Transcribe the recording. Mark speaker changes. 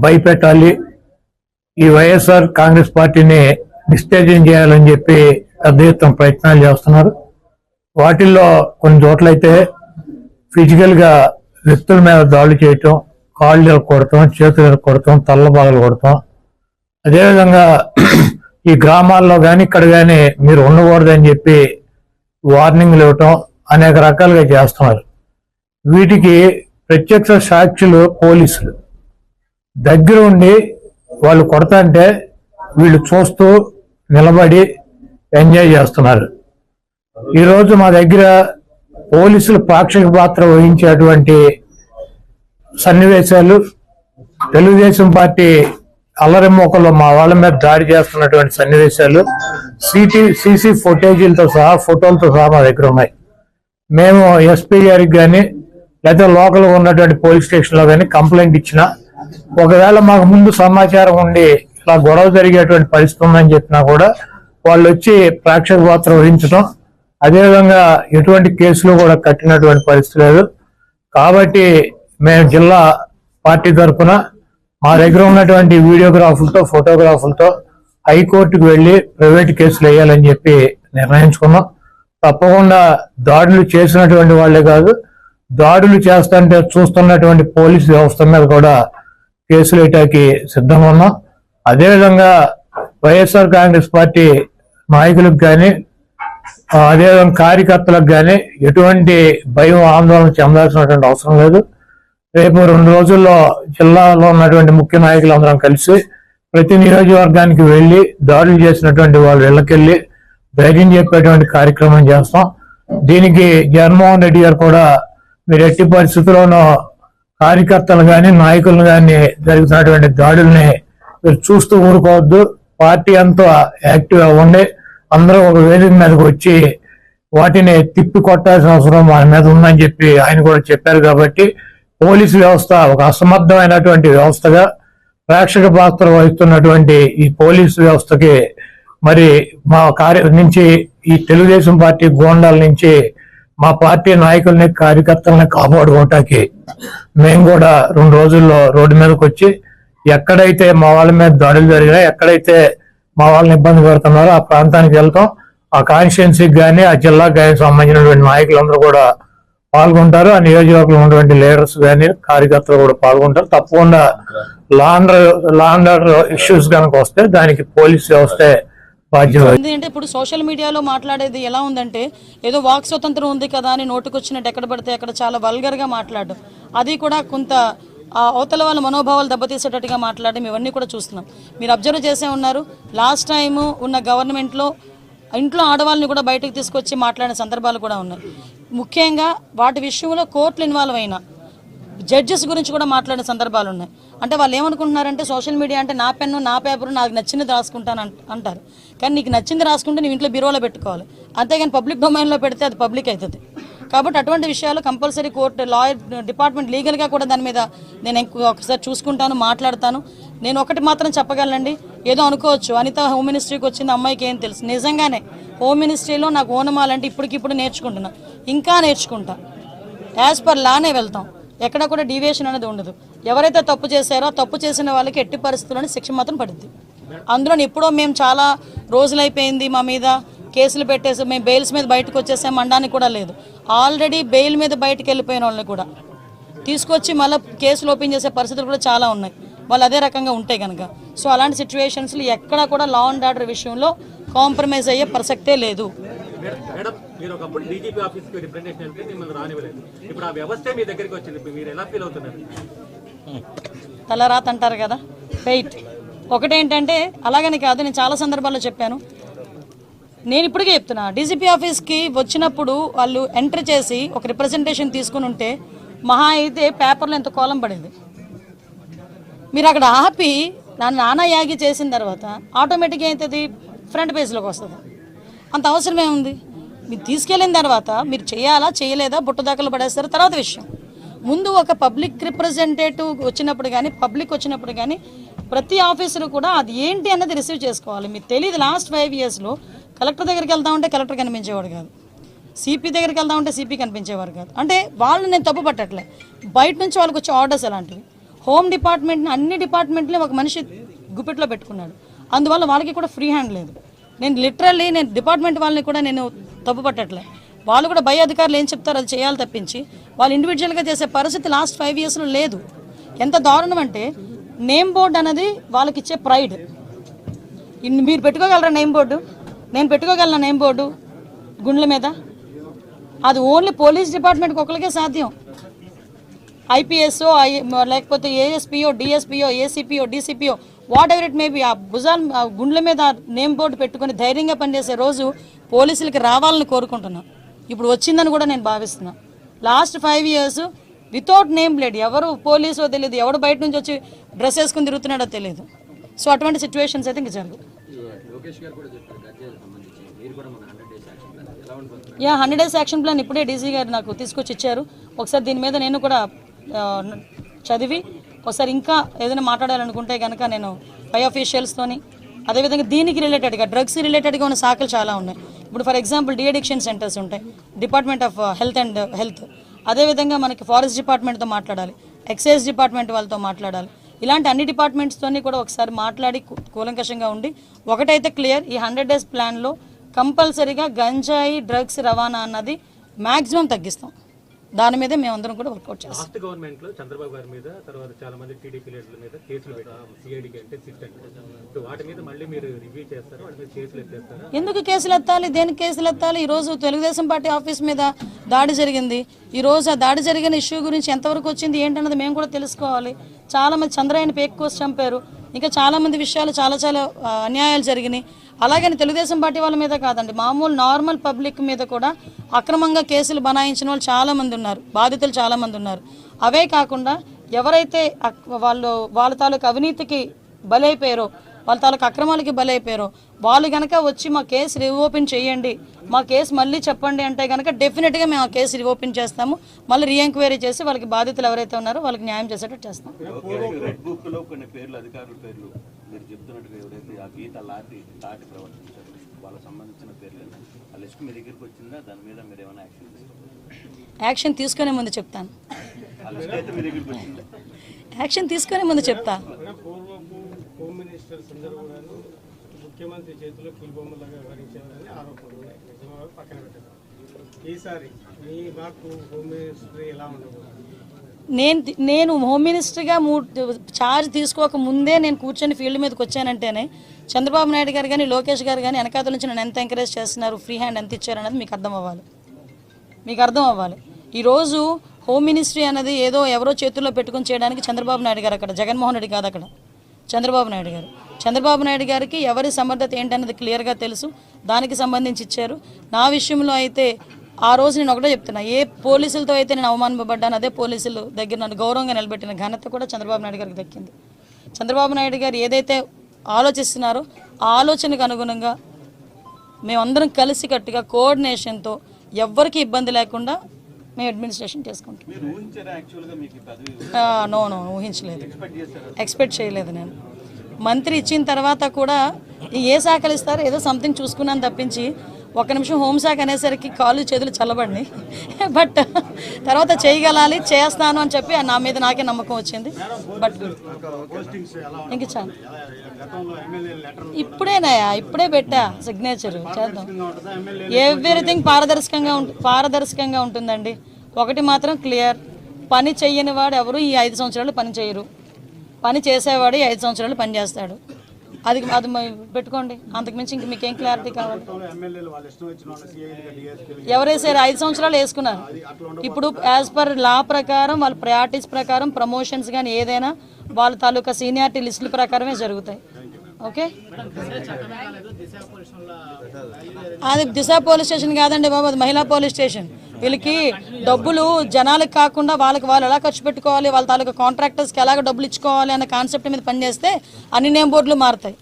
Speaker 1: భయపెట్టాలి, ఈ వైఎస్ఆర్ కాంగ్రెస్ పార్టీని డిస్టేజం చేయాలని చెప్పి పెద్ద ఎత్తున ప్రయత్నాలు చేస్తున్నారు. వాటిల్లో కొన్ని చోట్లయితే ఫిజికల్ గా వ్యక్తుల మీద దాడులు చేయటం, కాళ్ళు కొడతాం, చేతులు కొడతాం, తల్లబాగలు కొడతాం. అదేవిధంగా ఈ గ్రామాల్లో కానీ ఇక్కడ కానీ మీరు ఉండకూడదని చెప్పి వార్నింగ్లు ఇవ్వటం అనేక రకాలుగా చేస్తున్నారు. వీటికి ప్రత్యక్ష సాక్షులు పోలీసులు దగ్గర ఉండి వాళ్ళు కొడతాంటే వీళ్ళు చూస్తూ నిలబడి ఎంజాయ్ చేస్తున్నారు. ఈరోజు మా దగ్గర పోలీసులు పాక్షిక పాత్ర వహించేటువంటి సన్నివేశాలు, తెలుగుదేశం పార్టీ అల్లరిమోకల్లో మా వాళ్ళ మీద దాడి చేస్తున్నటువంటి సన్నివేశాలు సీసీ ఫుటేజీలతో సహా, ఫోటోలతో సహా మా దగ్గర ఉన్నాయి. మేము ఎస్పీ గారికి కానీ లేదా లోకల్గా ఉన్నటువంటి పోలీస్ స్టేషన్లో కానీ కంప్లైంట్ ఇచ్చినా, ఒకవేళ మాకు ముందు సమాచారం ఉండి ఇలా గొడవ జరిగేటువంటి పరిస్థితి ఉందని చెప్పినా కూడా వాళ్ళు వచ్చి ప్రేక్షక పాత్ర వహించడం, అదేవిధంగా ఎటువంటి కేసులు కూడా కట్టినటువంటి పరిస్థితి లేదు. కాబట్టి మేము జిల్లా పార్టీ తరఫున మా దగ్గర ఉన్నటువంటి వీడియోగ్రాఫులతో, ఫోటోగ్రాఫులతో హైకోర్టుకు వెళ్లి ప్రైవేట్ కేసులు వేయాలని చెప్పి నిర్ణయించుకున్నాం. తప్పకుండా దాడులు చేసినటువంటి వాళ్లే కాదు, దాడులు చేస్తుంటే చూస్తున్నటువంటి పోలీసు వ్యవస్థ మీద కూడా కేసులు వేయటానికి సిద్ధంగా ఉన్నాం. అదేవిధంగా వైఎస్ఆర్ కాంగ్రెస్ పార్టీ నాయకులకు కానీ, అదేవిధంగా కార్యకర్తలకు కానీ ఎటువంటి భయం, ఆందోళన చెందాల్సినటువంటి అవసరం లేదు. రేపు 2 రోజుల్లో జిల్లాలో ఉన్నటువంటి ముఖ్య నాయకులందరం కలిసి ప్రతి నియోజకవర్గానికి వెళ్లి దాడులు చేసినటువంటి వాళ్ళ ఇళ్లకెళ్లి ధైర్యం చెప్పేటువంటి కార్యక్రమం చేస్తాం. దీనికి జగన్మోహన్ రెడ్డి గారు కూడా మీరు ఎట్టి పరిస్థితుల్లోనూ కార్యకర్తలు కానీ, నాయకులను కానీ జరుగుతున్నటువంటి దాడుల్ని మీరు చూస్తూ ఊరుకోవద్దు, పార్టీ అంతా యాక్టివ్ అవ్వండి, అందరూ ఒక వేదిక మీదకి వచ్చి వాటిని తిప్పి కొట్టాల్సిన అవసరం మన మీద ఉందని చెప్పి ఆయన కూడా చెప్పారు. కాబట్టి పోలీసు వ్యవస్థ ఒక అసమర్థమైనటువంటి వ్యవస్థగా ప్రేక్షక పాత్ర వహిస్తున్నటువంటి ఈ పోలీసు వ్యవస్థకి మరి మా నుంచి ఈ తెలుగుదేశం పార్టీ గోండాల నుంచి మా పార్టీ నాయకుల్ని, కార్యకర్తల్ని కాపాడుకోవటానికి మేము కూడా 2 రోజుల్లో రోడ్డు మీదకి వచ్చి ఎక్కడైతే మా వాళ్ళ మీద దాడులు జరిగినా, ఎక్కడైతే మా వాళ్ళని ఇబ్బంది పెడుతున్నారో ఆ ప్రాంతానికి వెళ్తాం. ఆ కాన్స్టిట్యున్సీకి కానీ, ఆ జిల్లాకు కానీ సంబంధించినటువంటి నాయకులందరూ కూడా పాల్గొంటారు. ఆ నియోజకవర్గంలో ఉన్నటువంటి లీడర్స్ కానీ, కార్యకర్తలు కూడా పాల్గొంటారు. తప్పకుండా లా అండ్ ఆర్డర్ ఇష్యూస్ కనుక వస్తే దానికి పోలీస్ వ్యవస్థే బాధ్యత.
Speaker 2: అంటే ఇప్పుడు సోషల్ మీడియాలో మాట్లాడేది ఎలా ఉందంటే ఏదో వాక్ స్వతంత్రం ఉంది కదా అని నోటుకొచ్చినట్టు ఎక్కడ పడితే అక్కడ చాలా వల్గర్ గా మాట్లాడడం, అది కూడా కొంత అవతల వాళ్ళ మనోభావాలు దెబ్బతీసేటట్టుగా మాట్లాడడం, ఇవన్నీ కూడా చూస్తున్నాం. మీరు అబ్జర్వ్ చేసే ఉన్నారు, లాస్ట్ టైం ఉన్న గవర్నమెంట్లో ఇంట్లో ఆడవాళ్ళని కూడా బయటకు తీసుకొచ్చి మాట్లాడిన సందర్భాలు కూడా ఉన్నాయి. ముఖ్యంగా వాటి విషయంలో కోర్టులు ఇన్వాల్వ్ అయినా జడ్జెస్ గురించి కూడా మాట్లాడిన సందర్భాలు ఉన్నాయి. అంటే వాళ్ళు ఏమనుకుంటున్నారంటే సోషల్ మీడియా అంటే నా పెన్ను, నా పేపరు, నాకు నచ్చింది రాసుకుంటాను అంటారు. కానీ నీకు నచ్చింది రాసుకుంటే నువ్వు ఇంట్లో బీరోలో పెట్టుకోవాలి, అంతేగాని పబ్లిక్ డొమైన్లో పెడితే అది పబ్లిక్ అవుతుంది. కాబట్టి అటువంటి విషయాలు కంపల్సరీ కోర్టు, లాయర్ డిపార్ట్మెంట్ లీగల్గా కూడా దాని మీద నేను ఒకసారి చూసుకుంటాను, మాట్లాడతాను. నేను ఒకటి మాత్రం చెప్పగలండి, ఏదో అనుకోవచ్చు అనిత హోమ్ మినిస్ట్రీకి వచ్చింది, అమ్మాయికి ఏం తెలుసు. నిజంగానే హోమ్ మినిస్ట్రీలో నాకు ఓనమాలంటే ఇప్పటికిప్పుడు నేర్చుకుంటున్నా, ఇంకా నేర్చుకుంటా. యాజ్ పర్ లానే వెళ్తాం, ఎక్కడ కూడా డీవియేషన్ అనేది ఉండదు. ఎవరైతే తప్పు చేశారో తప్పు చేసిన వాళ్ళకి ఎట్టి పరిస్థితుల్లోనే శిక్ష మాత్రం పడుద్ది. అందులో ఎప్పుడో మేము చాలా రోజులైపోయింది మా మీద కేసులు పెట్టేసి మేము బెయిల్స్ మీద బయటకు వచ్చేసాం అనడానికి కూడా లేదు. ఆల్రెడీ బెయిల్ మీద బయటకు వెళ్ళిపోయిన వాళ్ళని కూడా తీసుకొచ్చి మళ్ళీ కేసులు ఓపెన్ చేసే పరిస్థితులు కూడా చాలా ఉన్నాయి, వాళ్ళు అదే రకంగా ఉంటాయి కనుక. సో అలాంటి సిచ్యువేషన్స్లో ఎక్కడా కూడా లా అండ్ ఆర్డర్ విషయంలో కాంప్రమైజ్ అయ్యే ప్రసక్తే లేదు. తలరాత అంటారు కదా, వెయిట్. ఒకటేంటంటే అలాగని కాదు, నేను చాలా సందర్భాల్లో చెప్పాను, నేను ఇప్పటికే చెప్తున్నా, డీజీపీ ఆఫీస్కి వచ్చినప్పుడు వాళ్ళు ఎంటర్ చేసి ఒక రిప్రజెంటేషన్ తీసుకుని ఉంటే మహా అయితే పేపర్లో ఎంత కోలం పడేది. మీరు అక్కడ ఆపి నానా యాగి చేసిన తర్వాత ఆటోమేటిక్గా అవుతుంది, ఫ్రంట్ పేజ్లోకి వస్తుంది. అంత అవసరమే ఉంది. మీరు తీసుకెళ్ళిన తర్వాత మీరు చేయాలా చేయలేదా బుట్టదాకలు పడేస్తారు తర్వాత విషయం. ముందు ఒక పబ్లిక్ రిప్రజెంటేటివ్ వచ్చినప్పుడు కానీ, పబ్లిక్ వచ్చినప్పుడు కానీ ప్రతి ఆఫీసరు కూడా అది ఏంటి అన్నది రిసీవ్ చేసుకోవాలి. మీకు తెలియదు, లాస్ట్ 5 yearsలో కలెక్టర్ దగ్గరికి వెళ్దామంటే కలెక్టర్ కనిపించేవాడు కాదు, సిపి దగ్గరికి వెళ్దామంటే సిపి కనిపించేవారు కాదు. అంటే వాళ్ళు నేను తప్పు పట్టట్లే, బయట నుంచి వాళ్ళకి వచ్చే ఆర్డర్స్ అలాంటివి. హోమ్ డిపార్ట్మెంట్ని అన్ని డిపార్ట్మెంట్ని ఒక మనిషి గుప్పెట్లో పెట్టుకున్నాడు. అందువల్ల వాళ్ళకి కూడా ఫ్రీ హ్యాండ్ లేదు. నేను లిటరల్లీ నేను డిపార్ట్మెంట్ వాళ్ళని కూడా నేను తప్పు పట్టట్లే. వాళ్ళు కూడా పై అధికారులు ఏం చెప్తారో అది చేయాలి తప్పించి వాళ్ళు ఇండివిజువల్గా చేసే పరిస్థితి లాస్ట్ 5 yearsలో లేదు. ఎంత దారుణం అంటే నేమ్ బోర్డు అనేది వాళ్ళకి ఇచ్చే ప్రైడ్. మీరు పెట్టుకోగలరా నేమ్ బోర్డు? నేను పెట్టుకోగలనా నేమ్ బోర్డు గుండ్ల మీద? అది ఓన్లీ పోలీస్ డిపార్ట్మెంట్కి ఒకరికే సాధ్యం. ఐపీఎస్ఓ లేకపోతే ఏఎస్పీఓ డిఎస్పీఓ ఏసీపీఓ డీసీపీఓ whatever it may be, ఆ భుజాలు ఆ గుండ్ల మీద నేమ్ బోర్డు పెట్టుకుని ధైర్యంగా పనిచేసే రోజు పోలీసులకి రావాలని కోరుకుంటున్నాను. ఇప్పుడు వచ్చిందని కూడా నేను భావిస్తున్నా. Last 5 years without name plate, ఎవరు పోలీసో తెలియదు, ఎవడు బయట నుంచి వచ్చి డ్రెస్ వేసుకుని తిరుగుతున్నాడో తెలియదు. సో అటువంటి సిచ్యువేషన్స్ అయితే ఇంక జరుగు. 100 days యాక్షన్ ప్లాన్ ఇప్పుడే డీసీ గారు నాకు తీసుకొచ్చి ఇచ్చారు. ఒకసారి దీని మీద నేను కూడా చదివి ఒకసారి ఇంకా ఏదైనా మాట్లాడాలనుకుంటే కనుక నేను పై ఆఫీషియల్స్తోని, అదేవిధంగా దీనికి రిలేటెడ్గా డ్రగ్స్ రిలేటెడ్గా ఉన్న శాఖలు చాలా ఉన్నాయి. ఇప్పుడు ఫర్ ఎగ్జాంపుల్ డీఅడిక్షన్ సెంటర్స్ ఉంటాయి, డిపార్ట్మెంట్ ఆఫ్ హెల్త్, అదేవిధంగా మనకి ఫారెస్ట్ డిపార్ట్మెంట్తో మాట్లాడాలి, ఎక్సైజ్ డిపార్ట్మెంట్ వాళ్ళతో మాట్లాడాలి. ఇలాంటి అన్ని డిపార్ట్మెంట్స్తోని కూడా ఒకసారి మాట్లాడి కూలంకషంగా ఉండి ఒకటైతే క్లియర్, ఈ 100 days ప్లాన్లో కంపల్సరీగా గంజాయి డ్రగ్స్ రవాణా అన్నది మ్యాక్సిమం తగ్గిస్తాం. దాని మీదే మేమందరం కూడా వర్కౌట్ చేస్తాం.
Speaker 3: లాస్ట్ గవర్నమెంట్ లో చంద్రబాబు గారి మీద, తర్వాత చాలా మంది టీడీపీ లీడర్ల మీద కేసులు పెట్టారు. సిఐడికి అంటే సిట్ అంటే వాటి మీద మళ్ళీ మీరు రివ్యూ చేస్తారా? వాటి మీద కేసులు ఎత్తేస్తారా?
Speaker 2: ఎందుకు కేసులు ఎత్తాలి? దేనికి కేసులు ఎత్తాలి? ఈరోజు తెలుగుదేశం పార్టీ ఆఫీస్ మీద దాడి జరిగింది. ఈరోజు ఆ దాడి జరిగిన ఇష్యూ గురించి ఎంతవరకు వచ్చింది ఏంటన్నది మేము కూడా తెలుసుకోవాలి. చాలామంది చంద్రయ్యని పేక్ కోసి చంపారు. ఇంకా చాలామంది విషయాలు చాలా అన్యాయాలు జరిగినాయి. అలాగని తెలుగుదేశం పార్టీ వాళ్ళ మీద కాదండి, మామూలు నార్మల్ పబ్లిక్ మీద కూడా అక్రమంగా కేసులు బనాయించిన వాళ్ళు చాలామంది ఉన్నారు, బాధితులు చాలామంది ఉన్నారు. అవే కాకుండా ఎవరైతే వాళ్ళ తాలూకు అవినీతికి బలైపోయారో, వాళ్ళ తాలూకు అక్రమాలకి బలైపోయారో వాళ్ళు కనుక వచ్చి మా కేసు రీఓపెన్ చేయండి, మా కేసు మళ్ళీ చెప్పండి అంటే కనుక డెఫినెట్గా మేము ఆ కేసు రీఓపెన్ చేస్తాము. మళ్ళీ రీఎంక్వైరీ చేసి వాళ్ళకి బాధితులు ఎవరైతే ఉన్నారో వాళ్ళకి న్యాయం చేసేటట్టు చేస్తాం. యాక్షన్ తీసుకునే ముందు చెప్తాను. యాక్షన్ తీసుకునే ముందు చెప్తా.
Speaker 4: హోమ్ మినిస్టర్స్ అందరూ కూడా ముఖ్యమంత్రి చేతిలో కీలుబొమ్మలాగా వ్యవహరించారని ఆరోపణలు ఉన్నాయి. పక్కన పెట్టారు. ఈసారి మీ మాకు హోమ్ మినిస్టర్ ఎలా ఉండదు?
Speaker 2: నేను హోమ్ మినిస్టర్గా ఛార్జ్ తీసుకోక ముందే నేను కూర్చొని ఫీల్డ్ మీదకి వచ్చానంటేనే చంద్రబాబు నాయుడు గారు కానీ లోకేష్ గారు కానీ వెనకాతల నుంచి నన్ను ఎంత ఎంకరేజ్ చేస్తున్నారు, ఫ్రీ హ్యాండ్ ఎంత ఇచ్చారన్నది మీకు అర్థం అవ్వాలి. ఈరోజు హోమ్ మినిస్ట్రీ అనేది ఏదో ఎవరో చేతుల్లో పెట్టుకుని చేయడానికి చంద్రబాబు నాయుడు గారు అక్కడ, జగన్మోహన్ రెడ్డి కాదు అక్కడ, చంద్రబాబు నాయుడు గారికి ఎవరి సమర్థత ఏంటన్నది క్లియర్గా తెలుసు. దానికి సంబంధించి ఇచ్చారు. నా విషయంలో అయితే ఆ రోజు నేను ఒకటే చెప్తున్నా, ఏ పోలీసులతో అయితే నేను అవమానపడ్డాను అదే పోలీసులు దగ్గర నన్ను గౌరవంగా నిలబెట్టిన ఘనత కూడా చంద్రబాబు నాయుడు గారికి దక్కింది. చంద్రబాబు నాయుడు గారు ఏదైతే ఆలోచిస్తున్నారో ఆ ఆలోచనకు అనుగుణంగా మేమందరం కలిసికట్టుగా కోఆర్డినేషన్తో ఎవ్వరికి ఇబ్బంది లేకుండా మేము అడ్మినిస్ట్రేషన్ చేసుకుంటాం. నో ఊహించలేదు, ఎక్స్పెక్ట్ చేయలేదు. నేను మంత్రి ఇచ్చిన తర్వాత కూడా ఏ శాఖలు ఇస్తారో ఏదో సంథింగ్ చూసుకున్నాను తప్పించి, ఒక్క నిమిషం హోంశాఖ అనేసరికి కాళ్ళు చేతులు చల్లబడినాయి. బట్ తర్వాత చేయగలాలి, చేస్తాను అని చెప్పి నా మీద నాకే నమ్మకం వచ్చింది. బట్ ఇంక చాలు, ఇప్పుడే పెట్టా సిగ్నేచర్ చేద్దాం. ఎవ్రీథింగ్ పారదర్శకంగా ఉంటుందండి. ఒకటి మాత్రం క్లియర్, పని చెయ్యని వాడు ఎవరు ఈ 5 సంవత్సరాలు పని చేయరు, పని చేసేవాడు 5 సంవత్సరాలు పని చేస్తాడు. అది పెట్టుకోండి. అంతకుమించి ఇంక మీకేం క్లారిటీ కావాలి? ఎవరేసారు? 5 సంవత్సరాలు వేసుకున్నారు. ఇప్పుడు యాజ్ పర్ లా ప్రకారం వాళ్ళ ప్రయారిటీస్ ప్రకారం ప్రమోషన్స్ కానీ ఏదైనా వాళ్ళ తాలూకా సీనియారిటీ లిస్టుల ప్రకారమే జరుగుతాయి. ఓకే, అది దిశ పోలీస్ స్టేషన్ కాదండి బాబు, అది మహిళా పోలీస్ స్టేషన్. వీళ్ళకి డబ్బులు జనాలకు కాకుండా వాళ్ళు ఎలా ఖర్చు పెట్టుకోవాలి, వాళ్ళ తాలూకా కాంట్రాక్టర్స్కి ఎలాగ డబ్బులు ఇచ్చుకోవాలి అన్న కాన్సెప్ట్ మీద పనిచేస్తే అన్ని నేమ్ బోర్డులు మారుతాయి.